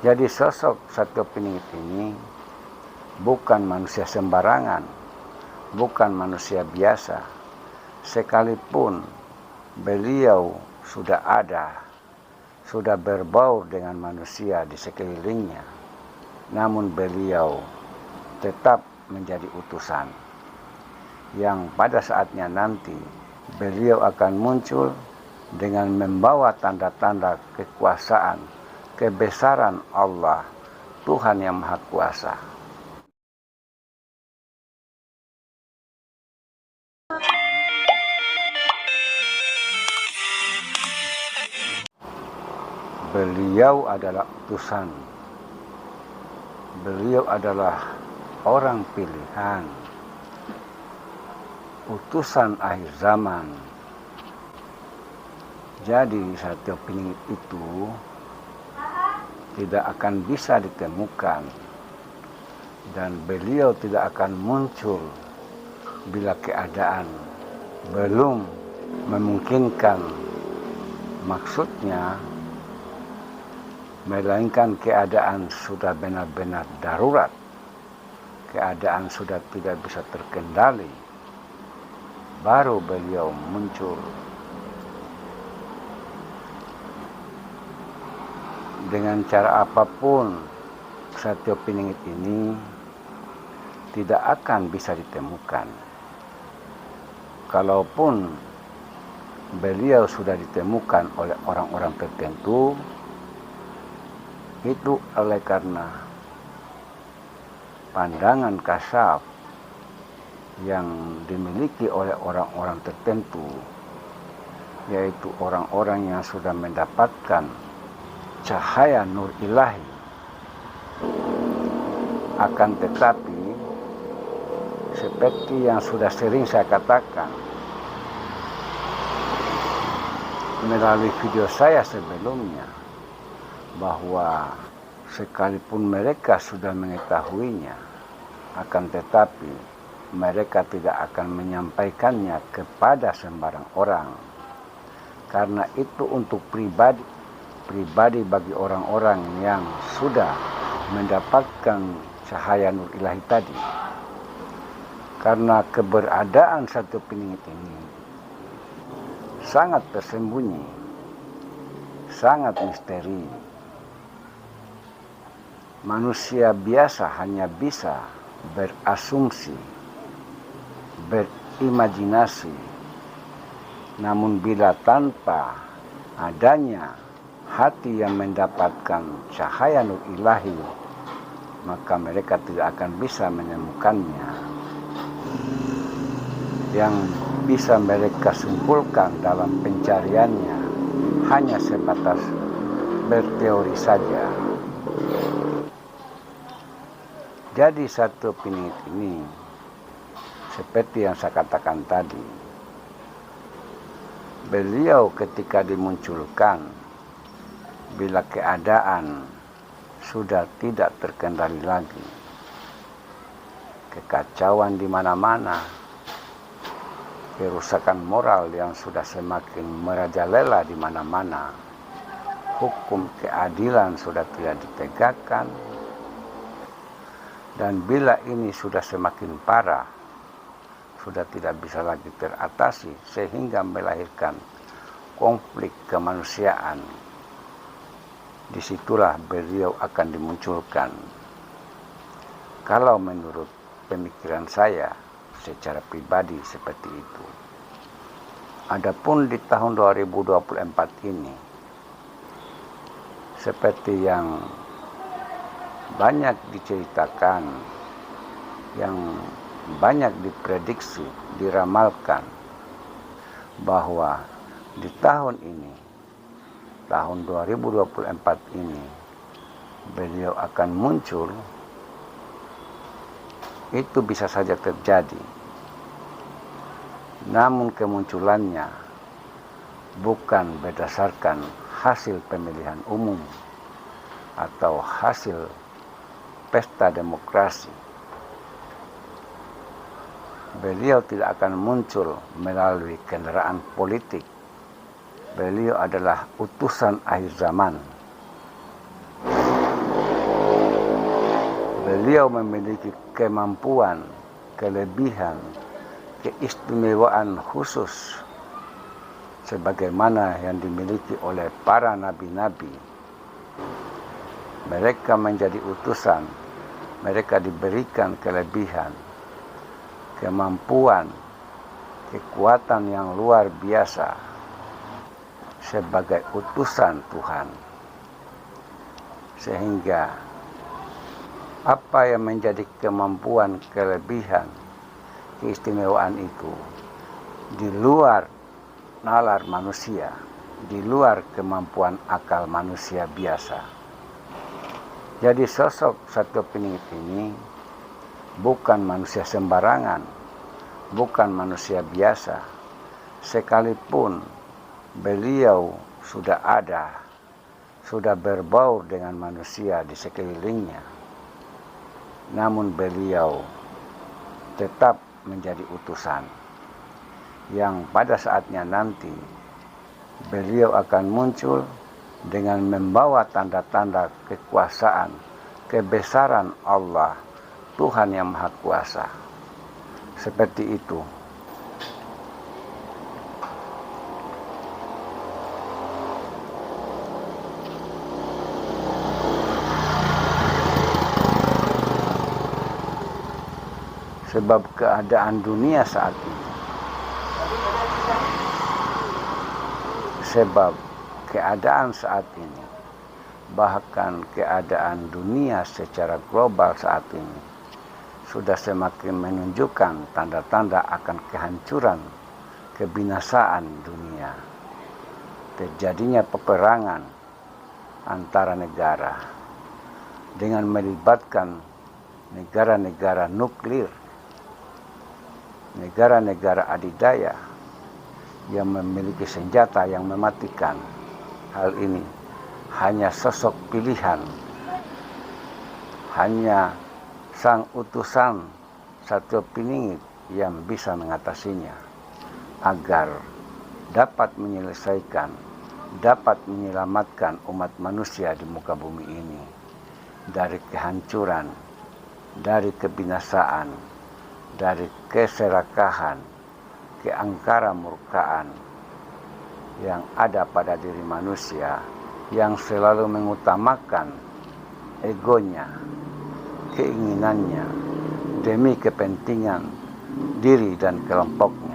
Jadi sosok Satrio Piningit ini bukan manusia sembarangan, bukan manusia biasa. Sekalipun beliau sudah ada, sudah berbaur dengan manusia di sekelilingnya, namun beliau tetap menjadi utusan yang pada saatnya nanti beliau akan muncul dengan membawa tanda-tanda kekuasaan, kebesaran Allah, Tuhan yang Maha Kuasa. Beliau adalah utusan. Beliau adalah orang pilihan. Utusan akhir zaman. Jadi Satrio Piningit itu tidak akan bisa ditemukan dan beliau tidak akan muncul bila keadaan belum memungkinkan, maksudnya melainkan keadaan sudah benar-benar darurat, keadaan sudah tidak bisa terkendali, baru beliau muncul. Dengan cara apapun Satrio Piningit ini tidak akan bisa ditemukan. Kalaupun beliau sudah ditemukan oleh orang-orang tertentu, itu oleh karena pandangan kasar yang dimiliki oleh orang-orang tertentu, yaitu orang-orang yang sudah mendapatkan cahaya nur ilahi. Akan tetapi, seperti yang sudah sering saya katakan melalui video saya sebelumnya, bahwa sekalipun mereka sudah mengetahuinya, akan tetapi mereka tidak akan menyampaikannya kepada sembarang orang, karena itu untuk pribadi bagi orang-orang yang sudah mendapatkan cahaya nur ilahi tadi. Karena keberadaan Satrio Piningit ini sangat tersembunyi, sangat misteri. Manusia biasa hanya bisa berasumsi, berimajinasi, namun bila tanpa adanya hati yang mendapatkan cahaya nur ilahi, maka mereka tidak akan bisa menemukannya. Yang bisa mereka simpulkan dalam pencariannya hanya sebatas berteori saja. Jadi Satrio Piningit ini seperti yang saya katakan tadi, beliau ketika dimunculkan bila keadaan sudah tidak terkendali lagi, kekacauan di mana-mana, kerusakan moral yang sudah semakin merajalela di mana-mana, hukum keadilan sudah tidak ditegakkan, dan bila ini sudah semakin parah, sudah tidak bisa lagi teratasi sehingga melahirkan konflik kemanusiaan, disitulah beliau akan dimunculkan. Kalau menurut pemikiran saya secara pribadi seperti itu. Adapun di tahun 2024 ini, seperti yang banyak diceritakan, yang banyak diprediksi, diramalkan, bahwa di tahun ini, tahun 2024 ini, beliau akan muncul. Itu bisa saja terjadi. Namun kemunculannya bukan berdasarkan hasil pemilihan umum atau hasil pesta demokrasi. Beliau tidak akan muncul melalui kendaraan politik. Beliau adalah utusan akhir zaman. beliau memiliki kemampuan, kelebihan, keistimewaan khusus sebagaimana yang dimiliki oleh para nabi-nabi. Mereka menjadi utusan, mereka diberikan kelebihan, kemampuan, kekuatan yang luar biasa sebagai utusan Tuhan. Sehingga apa yang menjadi kemampuan, kelebihan, keistimewaan itu di luar nalar manusia, di luar kemampuan akal manusia biasa. Jadi sosok Satyo Piningit ini bukan manusia sembarangan, bukan manusia biasa. Sekalipun beliau sudah ada, sudah berbaur dengan manusia di sekelilingnya, namun beliau tetap menjadi utusan yang pada saatnya nanti beliau akan muncul dengan membawa tanda-tanda kekuasaan, kebesaran Allah, Tuhan yang Maha Kuasa. Seperti itu. Sebab keadaan dunia saat ini, bahkan keadaan dunia secara global saat ini sudah semakin menunjukkan tanda-tanda akan kehancuran, kebinasaan dunia. Terjadinya peperangan antara negara dengan melibatkan negara-negara nuklir, negara-negara adidaya yang memiliki senjata yang mematikan. Hal ini hanya sosok pilihan, hanya sang utusan Satyo Piningit yang bisa mengatasinya agar dapat menyelesaikan, dapat menyelamatkan umat manusia di muka bumi ini dari kehancuran, dari kebinasaan, dari keserakahan, keangkara murkaan yang ada pada diri manusia yang selalu mengutamakan egonya, keinginannya demi kepentingan diri dan kelompoknya.